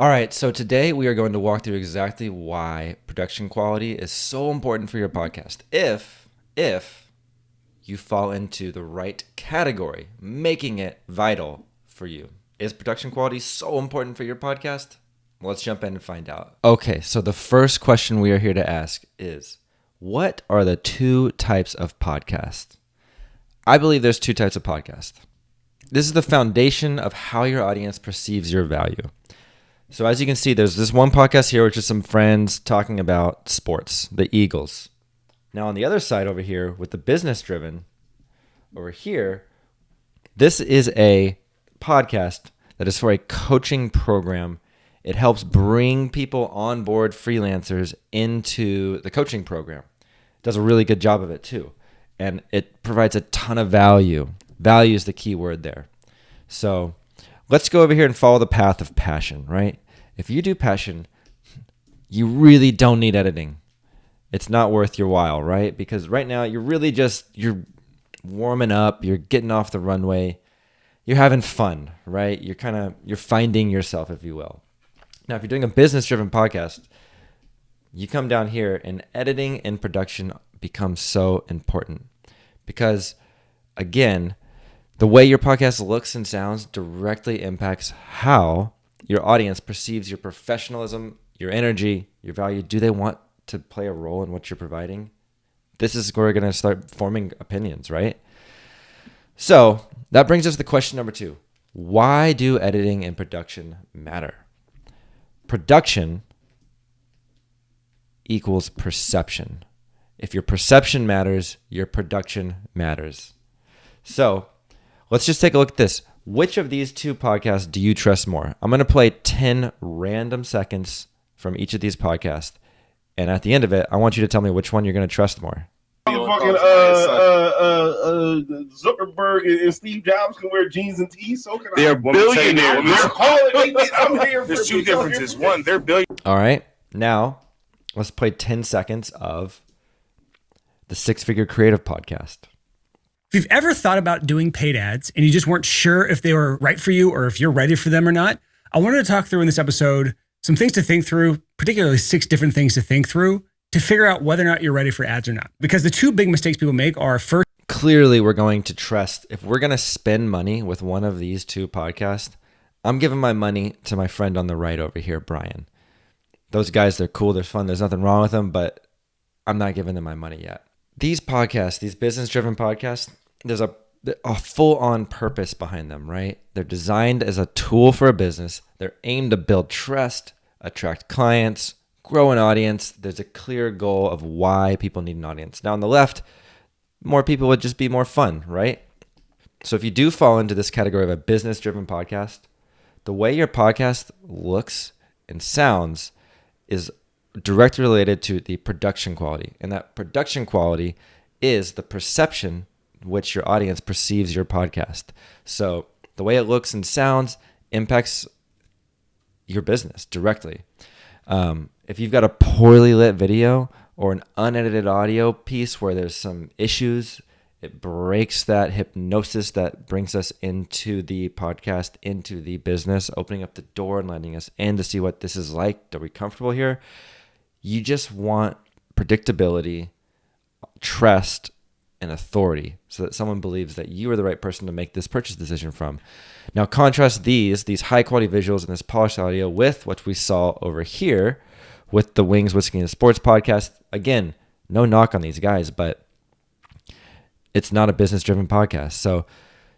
All right, so today we are going to walk through exactly why production quality is so important for your podcast. If you fall into the right category, making it vital for you. Is production quality so important for your podcast? Let's jump in and find out. Okay, so the first question we are here to ask is, what are the two types of podcasts? I believe there's two types of podcasts. This is the foundation of how your audience perceives your value. So as you can see, there's this one podcast here, which is some friends talking about sports, the Eagles. Now on the other side over here with the business driven, over here, this is a podcast that is for a coaching program. It helps bring people on board, freelancers, into the coaching program. It does a really good job of it too. And it provides a ton of value. Value is the key word there. So let's go over here and follow the path of passion, right? If you do passion, you really don't need editing. It's not worth your while, right? Because right now you're warming up, you're getting off the runway, you're having fun, right? You're finding yourself, if you will. Now, if you're doing a business-driven podcast, you come down here and editing and production becomes so important because, again, the way your podcast looks and sounds directly impacts how your audience perceives your professionalism, your energy, your value. Do they want to play a role in what you're providing? This is where we're going to start forming opinions, right? So that brings us to question number 2. Why do editing and production matter? Production equals perception. If your perception matters, your production matters. So let's just take a look at this. Which of these two podcasts do you trust more? I'm going to play 10 random seconds from each of these podcasts. And at the end of it, I want you to tell me which one you're going to trust more. Fucking Zuckerberg and Steve Jobs can wear jeans and tees. So can I. They're billionaires. I'm here. There's two differences. One, they're billionaires. All right. Now, let's play 10 seconds of the Six Figure Creative Podcast. If you've ever thought about doing paid ads and you just weren't sure if they were right for you or if you're ready for them or not, I wanted to talk through in this episode some things to think through, particularly 6 different things to think through to figure out whether or not you're ready for ads or not. Because the 2 big mistakes people make are first. Clearly, we're going to trust, if we're going to spend money with one of these 2 podcasts, I'm giving my money to my friend on the right over here, Brian. Those guys, they're cool, they're fun, there's nothing wrong with them, but I'm not giving them my money yet. These podcasts, these business-driven podcasts, there's a full-on purpose behind them, right? They're designed as a tool for a business. They're aimed to build trust, attract clients, grow an audience. There's a clear goal of why people need an audience. Now on the left, more people would just be more fun, right? So if you do fall into this category of a business-driven podcast, the way your podcast looks and sounds is directly related to the production quality. And that production quality is the perception which your audience perceives your podcast. So the way it looks and sounds impacts your business directly. If you've got a poorly lit video or an unedited audio piece where there's some issues, it breaks that hypnosis that brings us into the podcast, into the business, opening up the door and letting us in to see what this is like. Are we comfortable here? You just want predictability, trust, and authority so that someone believes that you are the right person to make this purchase decision from. Now contrast these high quality visuals and this polished audio with what we saw over here with the Wings, Whiskey, and Sports podcast. Again, no knock on these guys, but it's not a business driven podcast. So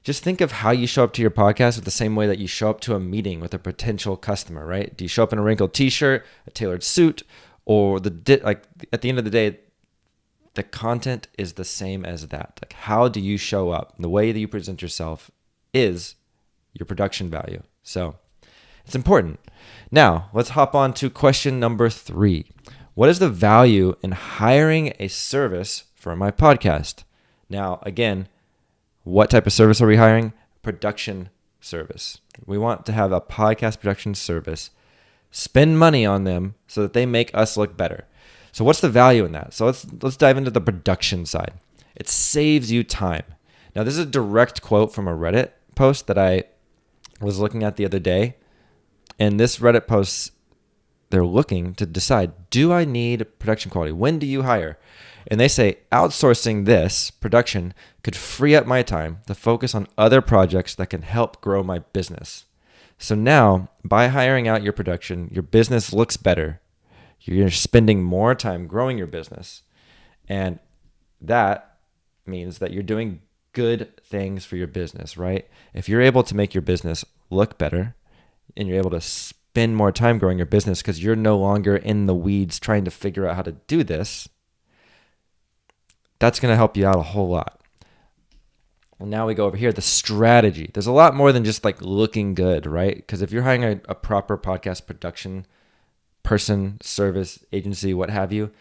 just think of how you show up to your podcast with the same way that you show up to a meeting with a potential customer, right? Do you show up in a wrinkled t-shirt, a tailored suit, or at the end of the day, the content is the same as that. Like, how do you show up? The way that you present yourself is your production value. So it's important. Now, let's hop on to question number 3. What is the value in hiring a service for my podcast? Now, again, what type of service are we hiring? Production service. We want to have a podcast production service, spend money on them so that they make us look better. So what's the value in that? So let's dive into the production side. It saves you time. Now, this is a direct quote from a Reddit post that I was looking at the other day. And this Reddit post, they're looking to decide, do I need production quality? When do you hire? And they say outsourcing this production could free up my time to focus on other projects that can help grow my business. So now, by hiring out your production, your business looks better. You're spending more time growing your business. And that means that you're doing good things for your business, right? If you're able to make your business look better and you're able to spend more time growing your business because you're no longer in the weeds trying to figure out how to do this, that's going to help you out a whole lot. And now we go over here, the strategy. There's a lot more than just like looking good, right? Because if you're hiring a proper podcast production person, service, agency, what have you,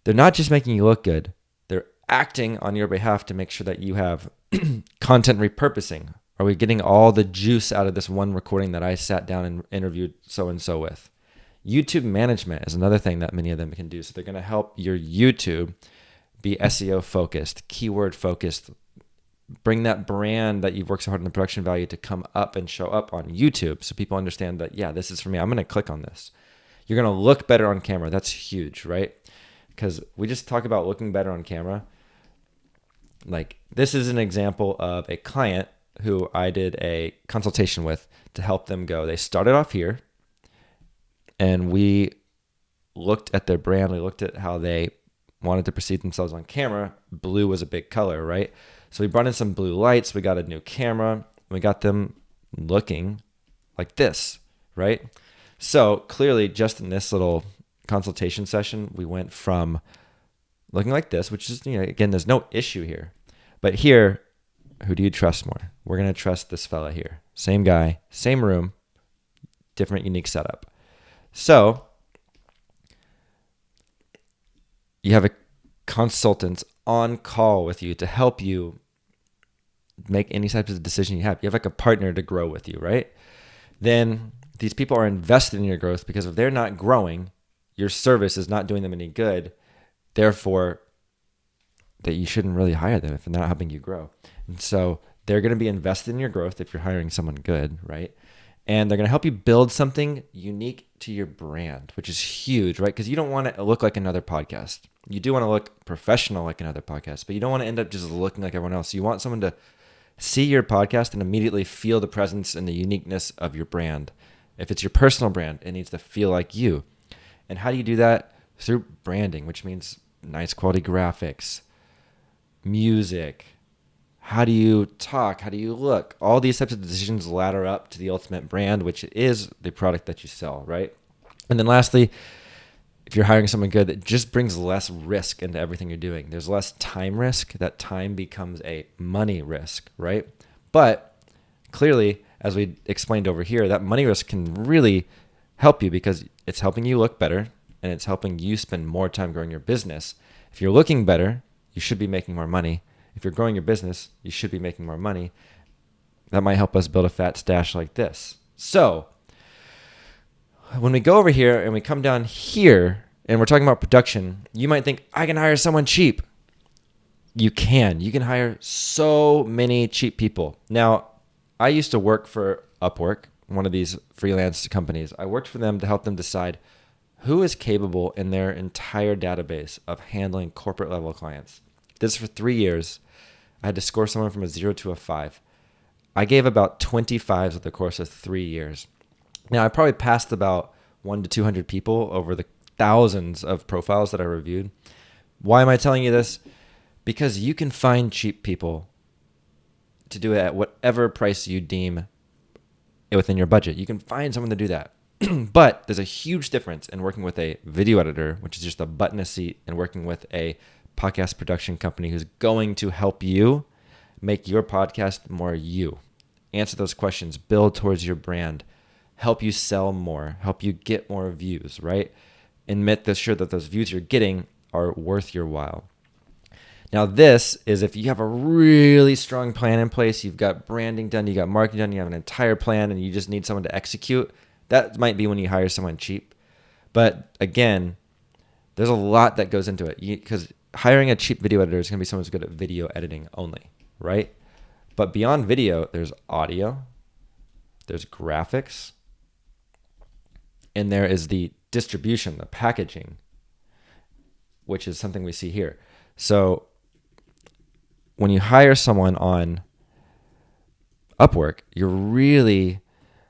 they're not just making you look good. They're acting on your behalf to make sure that you have content repurposing. Are we getting all the juice out of this one recording that I sat down and interviewed so-and-so with? YouTube management is another thing that many of them can do. So they're going to help your YouTube be SEO focused, keyword focused, bring that brand that you've worked so hard on the production value to come up and show up on YouTube so people understand that, yeah, this is for me. I'm going to click on this. You're going to look better on camera. That's huge, right? Because we just talk about looking better on camera. Like this is an example of a client who I did a consultation with to help them go. They started off here and we looked at their brand. We looked at how they wanted to perceive themselves on camera. Blue was a big color, right? So we brought in some blue lights. We got a new camera. We got them looking like this, right? So clearly just in this little consultation session, we went from looking like this, which is, again, there's no issue here. But here, who do you trust more? We're going to trust this fella here. Same guy, same room, different unique setup. So you have a consultant on call with you to help you make any types of decision you have. You have like a partner to grow with you, right? Then these people are invested in your growth because if they're not growing, your service is not doing them any good. Therefore, that you shouldn't really hire them if they're not helping you grow. And so they're going to be invested in your growth if you're hiring someone good, right? And they're going to help you build something unique to your brand, which is huge, right? Because you don't want to look like another podcast. You do want to look professional like another podcast, but you don't want to end up just looking like everyone else. You want someone to see your podcast and immediately feel the presence and the uniqueness of your brand. If it's your personal brand, it needs to feel like you. And how do you do that? Through branding, which means nice quality graphics, music. How do you talk? How do you look? All these types of decisions ladder up to the ultimate brand, which is the product that you sell, right? And then lastly, if you're hiring someone good, it just brings less risk into everything you're doing. There's less time risk. That time becomes a money risk, right? But clearly, as we explained over here, that money risk can really help you because it's helping you look better and it's helping you spend more time growing your business. If you're looking better, you should be making more money. If you're growing your business, you should be making more money. That might help us build a fat stash like this. So when we go over here and we come down here and we're talking about production, you might think, I can hire someone cheap. You can. You can hire so many cheap people. Now, I used to work for Upwork, one of these freelance companies. I worked for them to help them decide who is capable in their entire database of handling corporate level clients. This for 3 years. I had to score someone from a 0 to a 5. I gave about 25s of the course of 3 years. Now, I probably passed about 100 to 200 people over the thousands of profiles that I reviewed. Why am I telling you this? Because you can find cheap people to do it at whatever price you deem within your budget. You can find someone to do that. But there's a huge difference in working with a video editor, which is just a button a seat, and working with a podcast production company who's going to help you make your podcast more you. Answer those questions, build towards your brand, help you sell more, help you get more views, right? And make sure that those views you're getting are worth your while. Now, this is if you have a really strong plan in place, you've got branding done, you got marketing done, you have an entire plan, and you just need someone to execute. That might be when you hire someone cheap. But again, there's a lot that goes into it because hiring a cheap video editor is going to be someone who's good at video editing only, right? But beyond video, there's audio, there's graphics, And there is the distribution, the packaging, which is something we see here. So when you hire someone on Upwork, you're really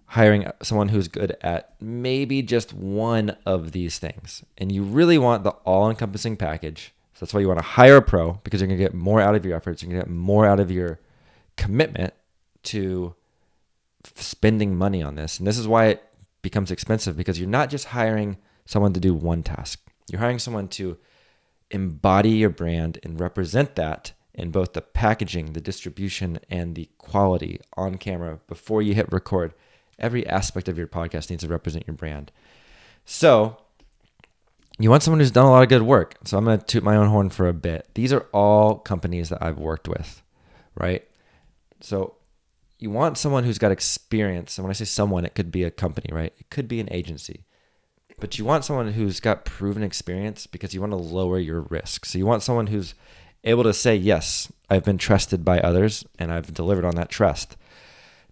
hiring someone who's good at maybe just one of these things. And you really want the all-encompassing package. So that's why you want to hire a pro, because you're going to get more out of your efforts. You're going to get more out of your commitment to spending money on this. And this is why it becomes expensive, because you're not just hiring someone to do one task. You're hiring someone to embody your brand and represent that in both the packaging, the distribution, and the quality on camera before you hit record. Every aspect of your podcast needs to represent your brand. So you want someone who's done a lot of good work. So I'm going to toot my own horn for a bit. These are all companies that I've worked with, right? So you want someone who's got experience. And when I say someone, it could be a company, right? It could be an agency. But you want someone who's got proven experience, because you want to lower your risk. So you want someone who's able to say, yes, I've been trusted by others and I've delivered on that trust.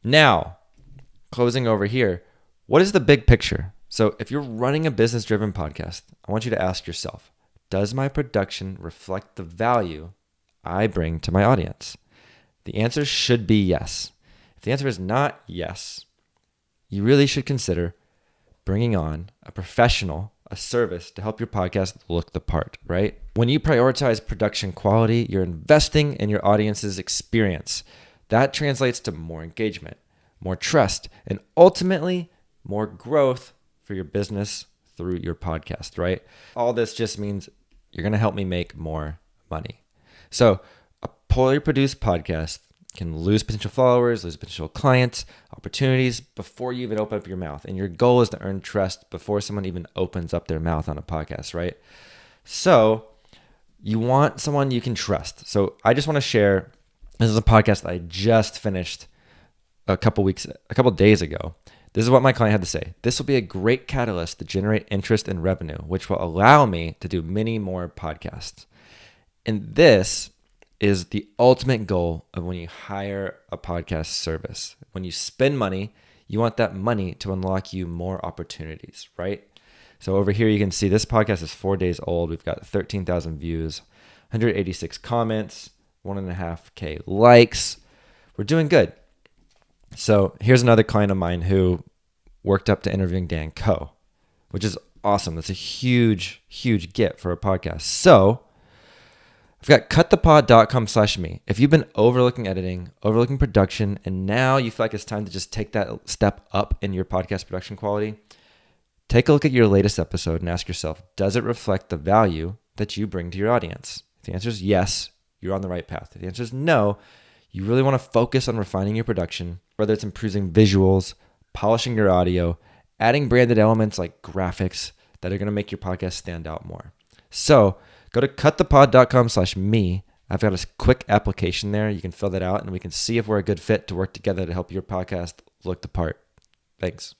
Now, closing over here, what is the big picture? So if you're running a business-driven podcast, I want you to ask yourself, does my production reflect the value I bring to my audience? The answer should be yes. If the answer is not yes, you really should consider bringing on a professional, a service to help your podcast look the part, right? When you prioritize production quality, you're investing in your audience's experience. That translates to more engagement, more trust, and ultimately more growth for your business through your podcast, right? All this just means you're going to help me make more money. So a poorly produced podcast can lose potential followers, lose potential clients, opportunities before you even open up your mouth. And your goal is to earn trust before someone even opens up their mouth on a podcast, right? So you want someone you can trust. So I just want to share, this is a podcast I just finished a couple days ago. This is what my client had to say. This will be a great catalyst to generate interest and revenue, which will allow me to do many more podcasts. And this is the ultimate goal of when you hire a podcast service. When you spend money, you want that money to unlock you more opportunities, right? So over here, you can see this podcast is 4 days old. We've got 13,000 views, 186 comments, 1.5K likes. We're doing good. So here's another client of mine who worked up to interviewing Dan Coe, which is awesome. That's a huge, huge get for a podcast. So I've got cutthepod.com/me. If you've been overlooking editing, overlooking production, and now you feel like it's time to just take that step up in your podcast production quality, take a look at your latest episode and ask yourself, does it reflect the value that you bring to your audience? If the answer is yes, you're on the right path. If the answer is no, you really want to focus on refining your production, whether it's improving visuals, polishing your audio, adding branded elements like graphics that are going to make your podcast stand out more. So go to cutthepod.com/me. I've got a quick application there. You can fill that out and we can see if we're a good fit to work together to help your podcast look the part. Thanks.